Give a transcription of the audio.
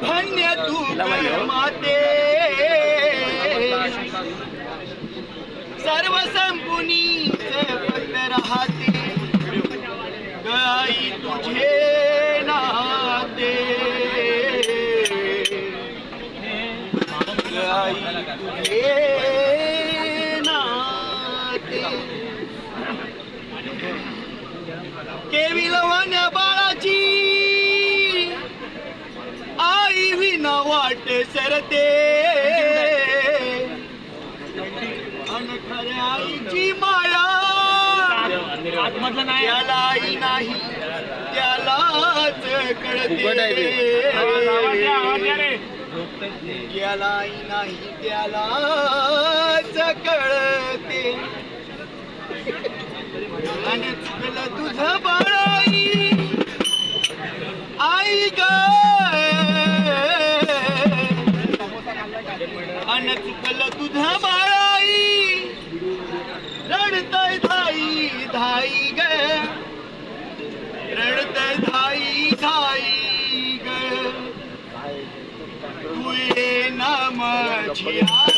धन्य तू माते सर्व संपुनीच फक्त राहते गाई तुझे नाते गाई तुझे नाते केविलवान बाळाची आई विना वाट सरते अन खऱ्या आईची माया त्यालाही नाही त्यालाच कळते त्यालाही नाही त्यालाच कळते आणि चुकलं तुझं बाळाई आई ग अन चुकलं तुझं बाळाई रडतय धाई धाई ग रडतय धाई धाई ग तू ये ना माझी आई